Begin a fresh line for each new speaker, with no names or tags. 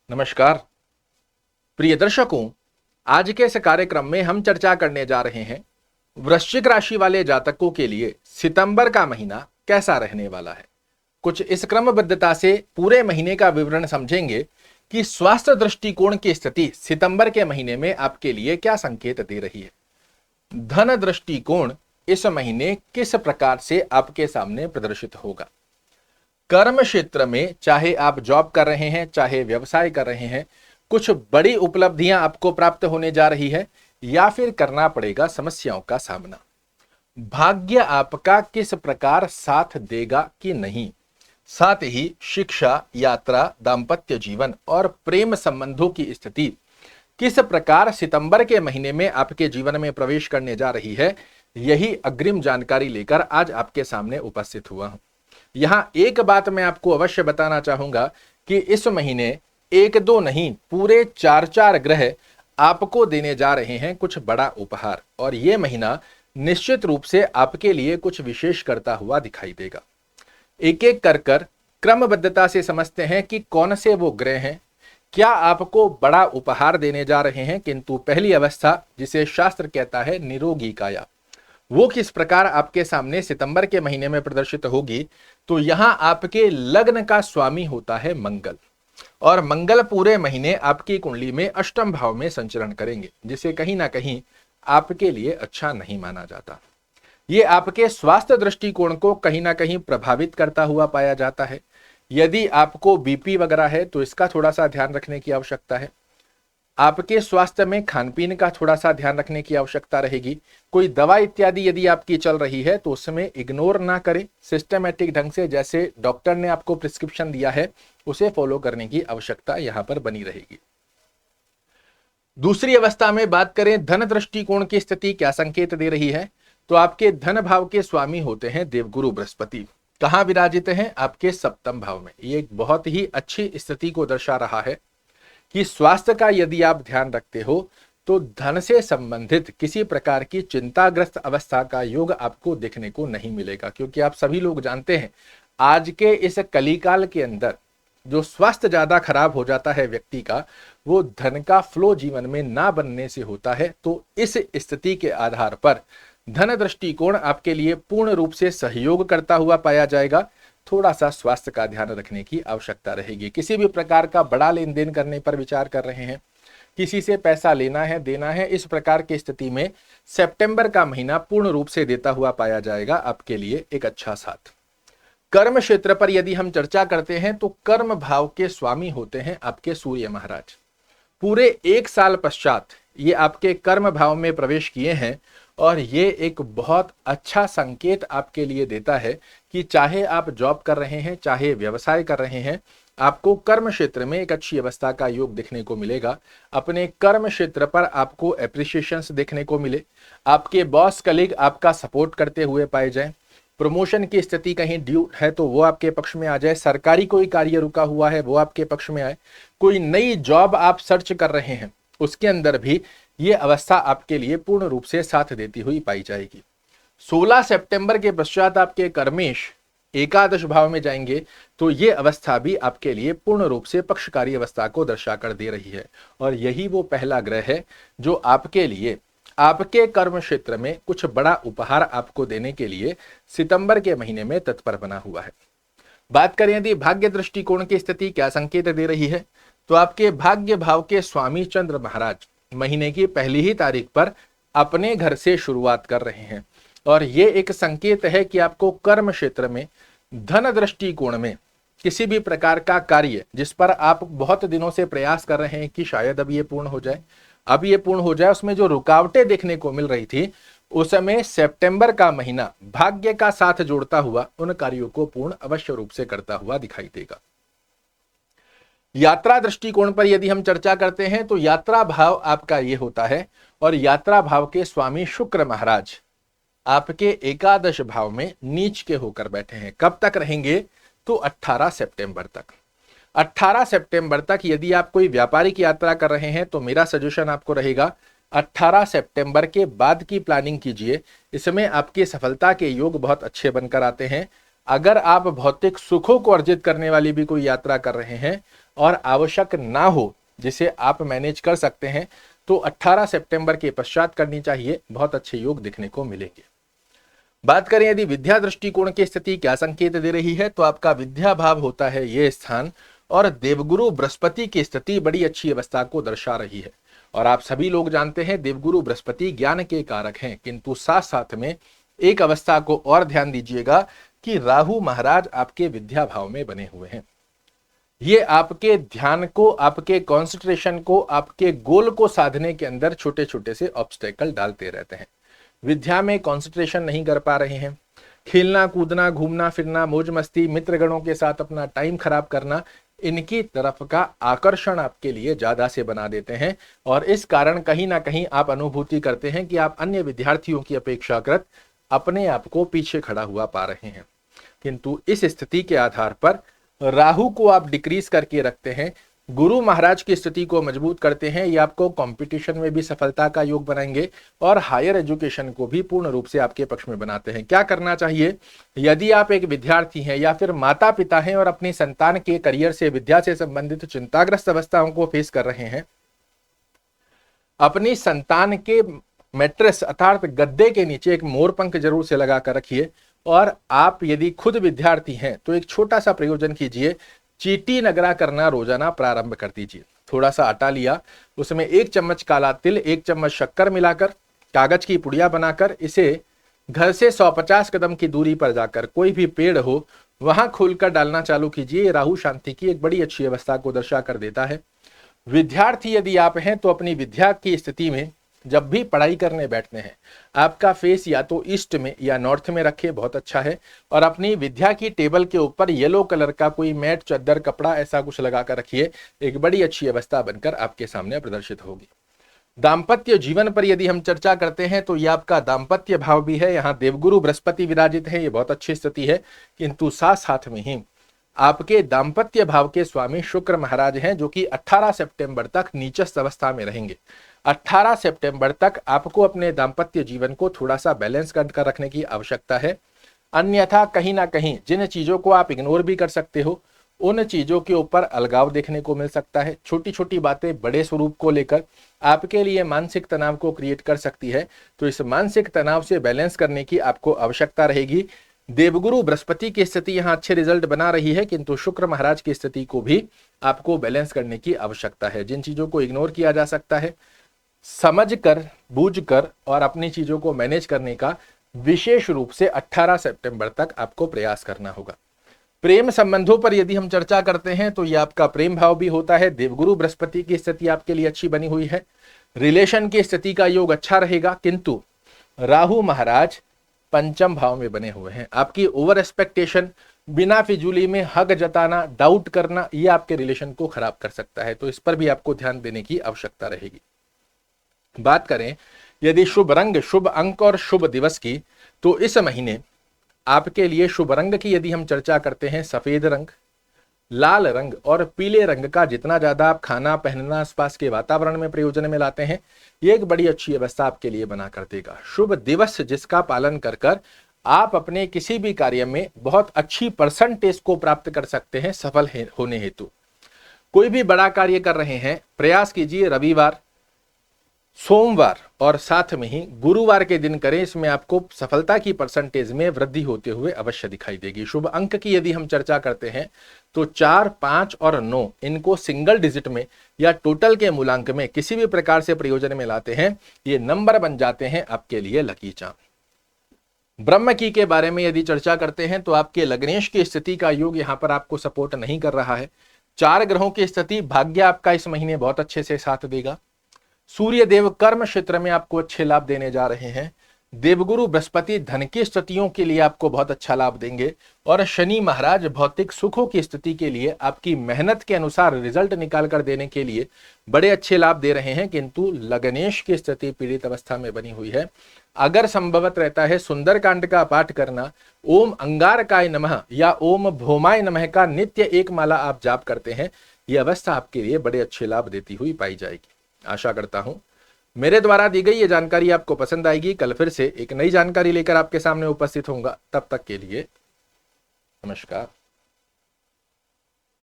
नमस्कार प्रिय दर्शकों, आज के इस कार्यक्रम में हम चर्चा करने जा रहे हैं वृश्चिक राशि वाले जातकों के लिए सितंबर का महीना कैसा रहने वाला है। कुछ इस क्रमबद्धता से पूरे महीने का विवरण समझेंगे कि स्वास्थ्य दृष्टिकोण की स्थिति सितंबर के महीने में आपके लिए क्या संकेत दे रही है। धन दृष्टिकोण इस महीने किस प्रकार से आपके सामने प्रदर्शित होगा। कर्म क्षेत्र में चाहे आप जॉब कर रहे हैं चाहे व्यवसाय कर रहे हैं, कुछ बड़ी उपलब्धियां आपको प्राप्त होने जा रही है या फिर करना पड़ेगा समस्याओं का सामना। भाग्य आपका किस प्रकार साथ देगा कि नहीं, साथ ही शिक्षा, यात्रा, दाम्पत्य जीवन और प्रेम संबंधों की स्थिति किस प्रकार सितंबर के महीने में आपके जीवन में प्रवेश करने जा रही है, यही अग्रिम जानकारी लेकर आज आपके सामने उपस्थित हुआ हूं। यहां एक बात मैं आपको अवश्य बताना चाहूंगा कि इस महीने एक दो नहीं पूरे चार ग्रह आपको देने जा रहे हैं कुछ बड़ा उपहार, और यह महीना निश्चित रूप से आपके लिए कुछ विशेष करता हुआ दिखाई देगा। एक एक कर क्रमबद्धता से समझते हैं कि कौन से वो ग्रह हैं, क्या आपको बड़ा उपहार देने जा रहे हैं। किंतु पहली अवस्था, जिसे शास्त्र कहता है निरोगी काया, वो किस प्रकार आपके सामने सितंबर के महीने में प्रदर्शित होगी। तो यहां आपके लग्न का स्वामी होता है मंगल, और मंगल पूरे महीने आपकी कुंडली में अष्टम भाव में संचरण करेंगे, जिसे कहीं ना कहीं आपके लिए अच्छा नहीं माना जाता। ये आपके स्वास्थ्य दृष्टिकोण को कहीं ना कहीं प्रभावित करता हुआ पाया जाता है। यदि आपको बीपी वगैरह है तो इसका थोड़ा सा ध्यान रखने की आवश्यकता है। आपके स्वास्थ्य में खान पीन का थोड़ा सा ध्यान रखने की आवश्यकता रहेगी। कोई दवा इत्यादि यदि आपकी चल रही है तो उसमें इग्नोर ना करें, सिस्टमैटिक ढंग से जैसे डॉक्टर ने आपको प्रिस्क्रिप्शन दिया है उसे फॉलो करने की आवश्यकता यहां पर बनी रहेगी। दूसरी अवस्था में बात करें धन दृष्टिकोण की स्थिति क्या संकेत दे रही है, तो आपके धन भाव के स्वामी होते हैं देवगुरु बृहस्पति। कहां विराजित हैं? आपके सप्तम भाव में। ये एक बहुत ही अच्छी स्थिति को दर्शा रहा है कि स्वास्थ्य का यदि आप ध्यान रखते हो तो धन से संबंधित किसी प्रकार की चिंताग्रस्त अवस्था का योग आपको देखने को नहीं मिलेगा, क्योंकि आप सभी लोग जानते हैं आज के इस कलिकाल के अंदर जो स्वास्थ्य ज्यादा खराब हो जाता है व्यक्ति का, वो धन का फ्लो जीवन में ना बनने से होता है। तो इस स्थिति के आधार पर धन दृष्टिकोण आपके लिए पूर्ण रूप से सहयोग करता हुआ पाया जाएगा। थोड़ा सा स्वास्थ्य का ध्यान रखने की आवश्यकता रहेगी। किसी भी प्रकार का बड़ा लेन देन करने पर विचार कर रहे हैं, किसी से पैसा लेना है देना है, इस प्रकार की स्थिति में सितंबर का महीना पूर्ण रूप से देता हुआ पाया जाएगा आपके लिए एक अच्छा साथ। कर्म क्षेत्र पर यदि हम चर्चा करते हैं तो कर्म भाव के स्वामी होते हैं आपके सूर्य महाराज। पूरे एक साल पश्चात ये आपके कर्म भाव में प्रवेश किए हैं, और ये एक बहुत अच्छा संकेत आपके लिए देता है कि चाहे आप जॉब कर रहे हैं चाहे व्यवसाय कर रहे हैं, आपको कर्म क्षेत्र में एक अच्छी अवस्था का योग देखने को मिलेगा। अपने कर्म क्षेत्र पर आपको एप्रिसिएशंस देखने को मिले, आपके बॉस कलीग आपका सपोर्ट करते हुए पाए जाएं, प्रमोशन की स्थिति कहीं ड्यू है तो वो आपके पक्ष में आ जाए, सरकारी कोई कार्य रुका हुआ है वो आपके पक्ष में आए, कोई नई जॉब आप सर्च कर रहे हैं उसके अंदर भी ये अवस्था आपके लिए पूर्ण रूप से साथ देती हुई पाई जाएगी। 16 सितंबर के पश्चात आपके कर्मेश एकादश भाव में जाएंगे, तो ये अवस्था भी आपके लिए पूर्ण रूप से पक्षकारी अवस्था को दर्शा कर दे रही है, और यही वो पहला ग्रह है जो आपके लिए आपके कर्म क्षेत्र में कुछ बड़ा उपहार आपको देने के लिए सितंबर के महीने में तत्पर बना हुआ है। बात करें यदि भाग्य दृष्टिकोण की स्थिति क्या संकेत दे रही है, तो आपके भाग्य भाव के स्वामी चंद्र महाराज महीने की पहली ही तारीख पर अपने घर से शुरुआत कर रहे हैं, और ये एक संकेत है कि आपको कर्म क्षेत्र में धन दृष्टिकोण में किसी भी प्रकार का कार्य जिस पर आप बहुत दिनों से प्रयास कर रहे हैं कि शायद अब ये पूर्ण हो जाए, उसमें जो रुकावटें देखने को मिल रही थी, उस समय सितंबर का महीना भाग्य का साथ जोड़ता हुआ उन कार्यों को पूर्ण अवश्य रूप से करता हुआ दिखाई देगा। यात्रा दृष्टिकोण पर यदि हम चर्चा करते हैं तो यात्रा भाव आपका ये होता है, और यात्रा भाव के स्वामी शुक्र महाराज आपके एकादश भाव में नीच के होकर बैठे हैं। कब तक रहेंगे? तो 18 सितंबर तक। 18 सितंबर तक यदि आप कोई व्यापारिक यात्रा कर रहे हैं तो मेरा सजेशन आपको रहेगा 18 सितंबर के बाद की प्लानिंग कीजिए। इसमें आपकी सफलता के योग बहुत अच्छे बनकर आते हैं। अगर आप भौतिक सुखों को अर्जित करने वाली भी कोई यात्रा कर रहे हैं, और आवश्यक ना हो, जिसे आप मैनेज कर सकते हैं, तो 18 सितंबर के पश्चात करनी चाहिए। बहुत अच्छे योग दिखने को मिलेंगे। बात करें यदि विद्या दृष्टिकोण की स्थिति क्या संकेत दे रही है, तो आपका विद्या भाव होता है ये स्थान, और देवगुरु बृहस्पति की स्थिति बड़ी अच्छी अवस्था को दर्शा रही है। और आप सभी लोग जानते हैं देवगुरु बृहस्पति ज्ञान के कारक हैं, किंतु साथ साथ में एक अवस्था को और ध्यान दीजिएगा कि राहु महाराज आपके विद्या भाव में बने हुए हैं। ये आपके ध्यान को, आपके कॉन्सेंट्रेशन को, आपके गोल को साधने के अंदर छोटे छोटे से ऑब्स्टेकल डालते रहते हैं। विद्या में कॉन्सेंट्रेशन नहीं कर पा रहे हैं, खेलना कूदना, घूमना फिरना, मौज मस्ती, मित्रगणों के साथ अपना टाइम खराब करना, इनकी तरफ का आकर्षण आपके लिए ज्यादा से बना देते हैं। और इस कारण कहीं ना कहीं आप अनुभूति करते हैं कि आप अन्य विद्यार्थियों की अपेक्षाकृत अपने आप को पीछे खड़ा हुआ पा रहे हैं। किंतु इस स्थिति के आधार पर राहु को आप डिक्रीज करके रखते हैं, गुरु महाराज की स्थिति को मजबूत करते हैं। ये आपको कंपटीशन में भी सफलता का योग बनाएंगे और हायर एजुकेशन को भी पूर्ण रूप से आपके पक्ष में बनाते हैं। क्या करना चाहिए, यदि आप एक विद्यार्थी हैं या फिर माता पिता हैं और अपनी संतान के करियर से, विद्या से संबंधित चिंताग्रस्त अवस्थाओं को फेस कर रहे हैं, अपनी संतान के मैट्रेस अर्थात गद्दे के नीचे एक मोरपंख जरूर से लगा कर रखिए। और आप यदि खुद विद्यार्थी हैं तो एक छोटा सा प्रयोजन कीजिए, चीटी नगरा करना रोजाना प्रारंभ कर दीजिए। थोड़ा सा आटा लिया, उसमें 1 चम्मच काला तिल, 1 चम्मच शक्कर मिलाकर कागज की पुड़िया बनाकर इसे घर से 150 कदम की दूरी पर जाकर कोई भी पेड़ हो वहां खोलकर डालना चालू कीजिए। राहु शांति की एक बड़ी अच्छी अवस्था को दर्शा कर देता है। विद्यार्थी यदि आप हैं तो अपनी विद्या की स्थिति में जब भी पढ़ाई करने बैठते हैं, आपका फेस या तो ईस्ट में या नॉर्थ में रखे, बहुत अच्छा है। और अपनी विद्या की टेबल के ऊपर येलो कलर का कोई मैट, चद्दर, कपड़ा ऐसा कुछ लगा कर रखिए। एक बड़ी अच्छी अवस्था बनकर आपके सामने प्रदर्शित होगी। दाम्पत्य जीवन पर यदि हम चर्चा करते हैं तो यह आपका दाम्पत्य भाव भी है, यहाँ देवगुरु बृहस्पति विराजित है, ये बहुत अच्छी स्थिति है। किंतु साथ साथ में ही आपके दाम्पत्य भाव के स्वामी शुक्र महाराज हैं, जो कि 18 सितंबर तक नीचस्थ अवस्था में रहेंगे। 18 सितंबर तक आपको अपने दाम्पत्य जीवन को थोड़ा सा बैलेंस कर रखने की आवश्यकता है। अन्यथा कहीं ना कहीं जिन चीजों को आप इग्नोर भी कर सकते हो, उन चीजों के ऊपर अलगाव देखने को मिल सकता है। छोटी छोटी बातें बड़े स्वरूप को लेकर आपके लिए मानसिक तनाव को क्रिएट कर सकती है। तो इस मानसिक तनाव से बैलेंस करने की आपको आवश्यकता रहेगी। देवगुरु बृहस्पति की स्थिति यहाँ अच्छे रिजल्ट बना रही है, किंतु शुक्र महाराज की स्थिति को भी आपको बैलेंस करने की आवश्यकता है। जिन चीजों को इग्नोर किया जा सकता है, समझ कर, बूझ कर और अपनी चीजों को मैनेज करने का विशेष रूप से 18 सितंबर तक आपको प्रयास करना होगा। प्रेम संबंधों पर यदि हम चर्चा करते हैं तो यह आपका प्रेम भाव भी होता है। देवगुरु बृहस्पति की स्थिति आपके लिए अच्छी बनी हुई है, रिलेशन की स्थिति का योग अच्छा रहेगा। किंतु राहु महाराज पंचम भाव में बने हुए हैं। आपकी ओवर एक्सपेक्टेशन, बिना फिजूली में हक जताना, डाउट करना, यह आपके रिलेशन को खराब कर सकता है। तो इस पर भी आपको ध्यान देने की आवश्यकता रहेगी। बात करें यदि शुभ रंग, शुभ अंक और शुभ दिवस की, तो इस महीने आपके लिए शुभ रंग की यदि हम चर्चा करते हैं, सफेद रंग, लाल रंग और पीले रंग का जितना ज्यादा आप खाना, पहनना, आसपास के वातावरण में प्रयोजन में लाते हैं, ये एक बड़ी अच्छी अवस्था आपके लिए बना कर देगा। शुभ दिवस जिसका पालन कर कर आप अपने किसी भी कार्य में बहुत अच्छी परसेंटेज को प्राप्त कर सकते हैं सफल होने हेतु। कोई भी बड़ा कार्य कर रहे हैं, प्रयास कीजिए रविवार, सोमवार और साथ में ही गुरुवार के दिन करें। इसमें आपको सफलता की परसेंटेज में वृद्धि होते हुए अवश्य दिखाई देगी। शुभ अंक की यदि हम चर्चा करते हैं तो 4, 5 और 9 इनको सिंगल डिजिट में या टोटल के मूलांक में किसी भी प्रकार से प्रयोजन में लाते हैं, ये नंबर बन जाते हैं आपके लिए लकी चार्म। ब्रह्म की के बारे में यदि चर्चा करते हैं तो आपके लग्नेश की स्थिति का योग यहाँ पर आपको सपोर्ट नहीं कर रहा है। 4 ग्रहों की स्थिति, भाग्य आपका इस महीने बहुत अच्छे से साथ देगा। सूर्य देव कर्म क्षेत्र में आपको अच्छे लाभ देने जा रहे हैं। देवगुरु बृहस्पति धन की स्थितियों के लिए आपको बहुत अच्छा लाभ देंगे और शनि महाराज भौतिक सुखों की स्थिति के लिए आपकी मेहनत के अनुसार रिजल्ट निकाल कर देने के लिए बड़े अच्छे लाभ दे रहे हैं। किंतु लग्नेश की स्थिति पीड़ित अवस्था में बनी हुई है। अगर संभवत रहता है सुंदरकांड का पाठ करना, ओम अंगारकाय नमः या ओम भौमाय नमः का नित्य एक माला आप जाप करते हैं, यह अवस्था आपके लिए बड़े अच्छे लाभ देती हुई पाई जाएगी। आशा करता हूं मेरे द्वारा दी गई ये जानकारी आपको पसंद आएगी। कल फिर से एक नई जानकारी लेकर आपके सामने उपस्थित होऊंगा। तब तक के लिए नमस्कार।